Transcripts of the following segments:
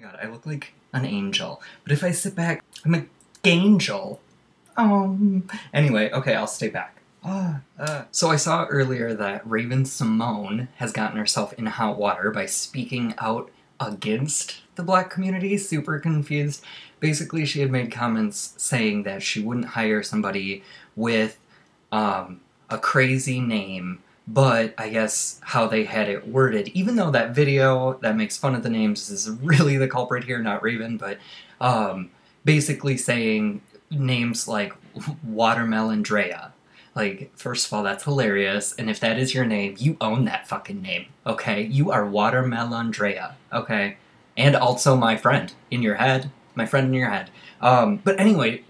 god, I look like an angel. But if I sit back, I'm a angel. Anyway, okay, I'll stay back. So I saw earlier that Raven Simone has gotten herself in hot water by speaking out against the black community. Super confused. Basically, she had made comments saying that she wouldn't hire somebody with a crazy name, but I guess how they had it worded, even though that video that makes fun of the names is really the culprit here, not Raven, but basically saying names like Watermelon Drea. Like, first of all, that's hilarious, and if that is your name, you own that fucking name, okay? You are Watermelon Drea, okay? And also my friend in your head. My friend in your head. But anyway,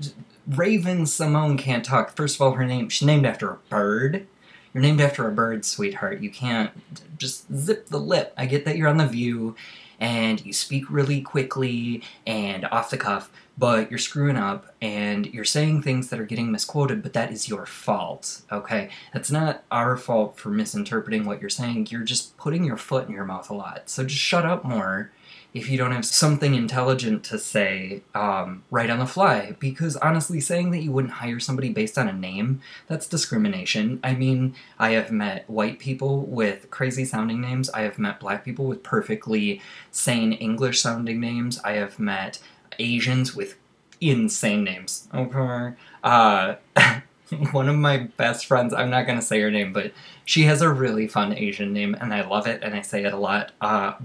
Raven Simone can't talk. First of all, she's named after a bird. You're named after a bird, sweetheart. You can't just zip the lip. I get that you're on The View, and you speak really quickly and off the cuff, but you're screwing up, and you're saying things that are getting misquoted, but that is your fault, okay? That's not our fault for misinterpreting what you're saying. You're just putting your foot in your mouth a lot. So just shut up more if you don't have something intelligent to say right on the fly. Because honestly, saying that you wouldn't hire somebody based on a name, that's discrimination. I mean, I have met white people with crazy sounding names. I have met black people with perfectly sane English sounding names. I have met Asians with insane names. Okay. One of my best friends, I'm not going to say her name, but she has a really fun Asian name, and I love it, and I say it a lot. All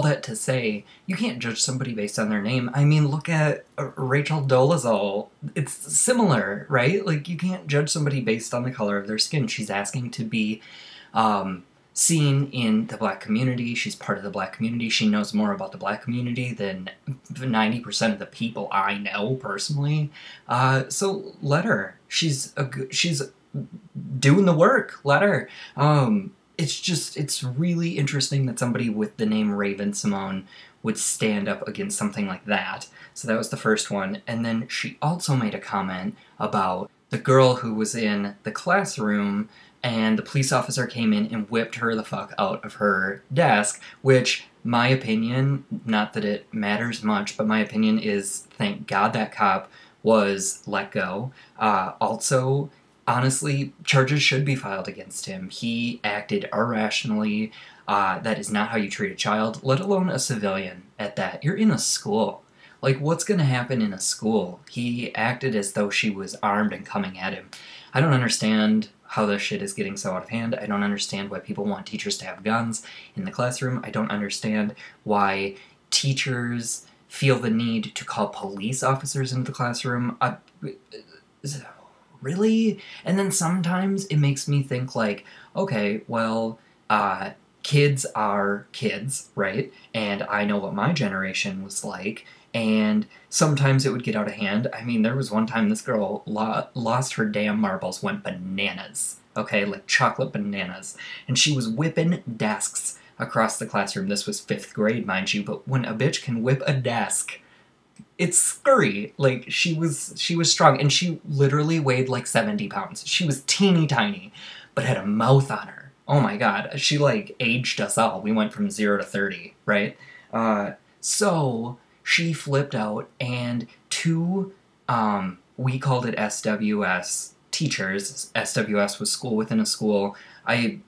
that to say, you can't judge somebody based on their name. I mean, look at Rachel Dolezal. It's similar, right? Like, you can't judge somebody based on the color of their skin. She's asking to be seen in the black community. She's part of the black community. She knows more about the black community than 90% of the people I know personally. So let her. She's doing the work. Let her. It's really interesting that somebody with the name Raven Simone would stand up against something like that. So that was the first one. And then she also made a comment about the girl who was in the classroom, and the police officer came in and whipped her the fuck out of her desk, which, my opinion, not that it matters much, but my opinion is, thank God that cop was let go. Also, honestly, charges should be filed against him. He acted irrationally. That is not how you treat a child, let alone a civilian at that. You're in a school. Like, what's gonna happen in a school? He acted as though she was armed and coming at him. I don't understand how this shit is getting so out of hand. I don't understand why people want teachers to have guns in the classroom. I don't understand why teachers feel the need to call police officers into the classroom. Really? And then sometimes it makes me think like, okay, well, kids are kids, right? And I know what my generation was like, and sometimes it would get out of hand. I mean, there was one time this girl lost her damn marbles, went bananas, okay? Like chocolate bananas. And she was whipping desks across the classroom. This was 5th grade, mind you, but when a bitch can whip a desk, it's scurry. Like, she was strong, and she literally weighed like 70 pounds. She was teeny tiny, but had a mouth on her. Oh my god. She, like, aged us all. We went from 0 to 30, right? So she flipped out, and two, we called it SWS teachers. SWS was school within a school. I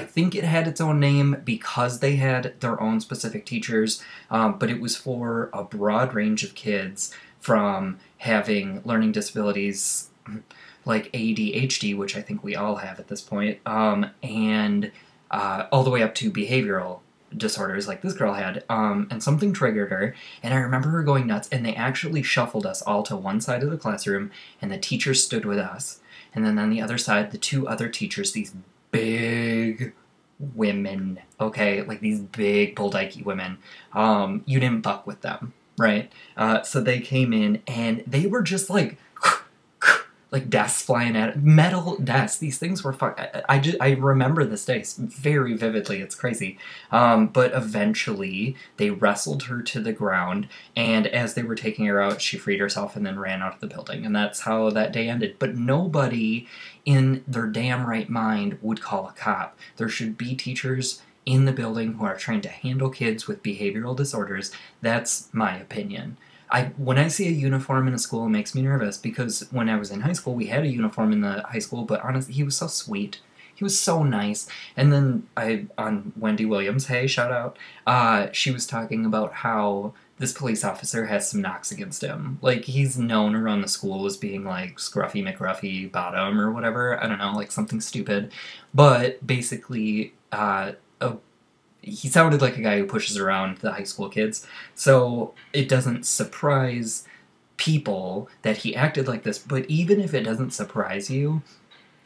think it had its own name because they had their own specific teachers, but it was for a broad range of kids, from having learning disabilities like ADHD, which I think we all have at this point, and all the way up to behavioral disorders like this girl had, and something triggered her, and I remember her going nuts, and they actually shuffled us all to one side of the classroom, and the teacher stood with us, and then on the other side, the 2 other teachers, these big women, okay? Like, these big bulldikey women. You didn't buck with them, right? So they came in, and they were just like desks flying at metal desks. These things were I remember this day very vividly. It's crazy. But eventually they wrestled her to the ground, and as they were taking her out, she freed herself and then ran out of the building. And that's how that day ended. But nobody in their damn right mind would call a cop. There should be teachers in the building who are trained to handle kids with behavioral disorders. That's my opinion. When I see a uniform in a school, it makes me nervous, because when I was in high school, we had a uniform in the high school, but honestly, he was so sweet. He was so nice. And then on Wendy Williams, hey, shout out, she was talking about how this police officer has some knocks against him. Like, he's known around the school as being like Scruffy McRuffy Bottom or whatever. I don't know, like something stupid. But basically, he sounded like a guy who pushes around the high school kids. So it doesn't surprise people that he acted like this. But even if it doesn't surprise you,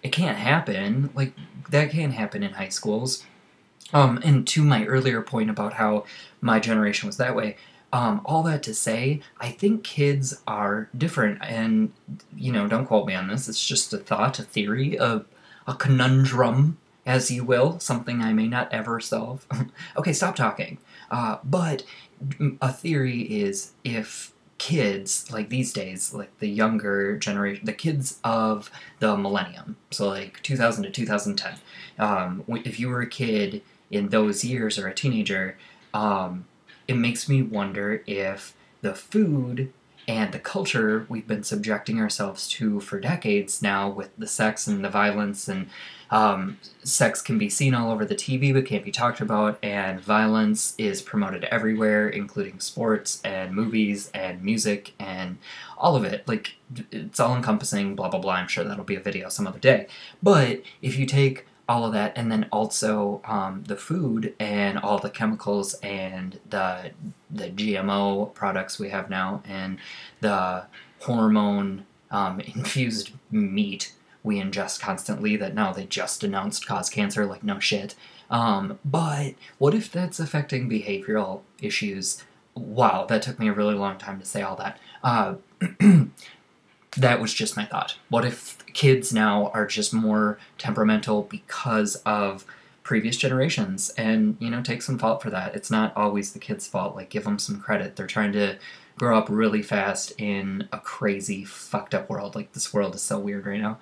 it can't happen. Like, that can't happen in high schools. And to my earlier point about how my generation was that way, all that to say, I think kids are different, and, don't quote me on this, it's just a thought, a theory, a conundrum, as you will, something I may not ever solve. Okay, stop talking. But a theory is, if kids, like these days, like the younger generation, the kids of the millennium, so like 2000 to 2010, if you were a kid in those years, or a teenager, it makes me wonder if the food and the culture we've been subjecting ourselves to for decades now, with the sex and the violence, and sex can be seen all over the TV but can't be talked about, and violence is promoted everywhere, including sports and movies and music and all of it. Like, it's all encompassing, blah blah blah. I'm sure that'll be a video some other day. But if you take all of that, and then also the food and all the chemicals and the GMO products we have now, and the hormone infused meat we ingest constantly that now they just announced cause cancer, like, no shit. But what if that's affecting behavioral issues? Wow, that took me a really long time to say all that. That was just my thought. What if kids now are just more temperamental because of previous generations? And, take some fault for that. It's not always the kid's fault. Like, give them some credit. They're trying to grow up really fast in a crazy, fucked up world. Like, this world is so weird right now.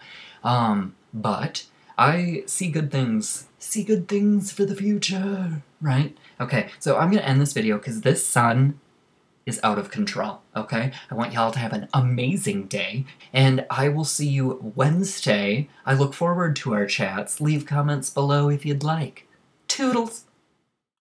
But I see good things. See good things for the future, right? Okay, so I'm gonna end this video because this sun is out of control, okay? I want y'all to have an amazing day, and I will see you Wednesday. I look forward to our chats. Leave comments below if you'd like. Toodles!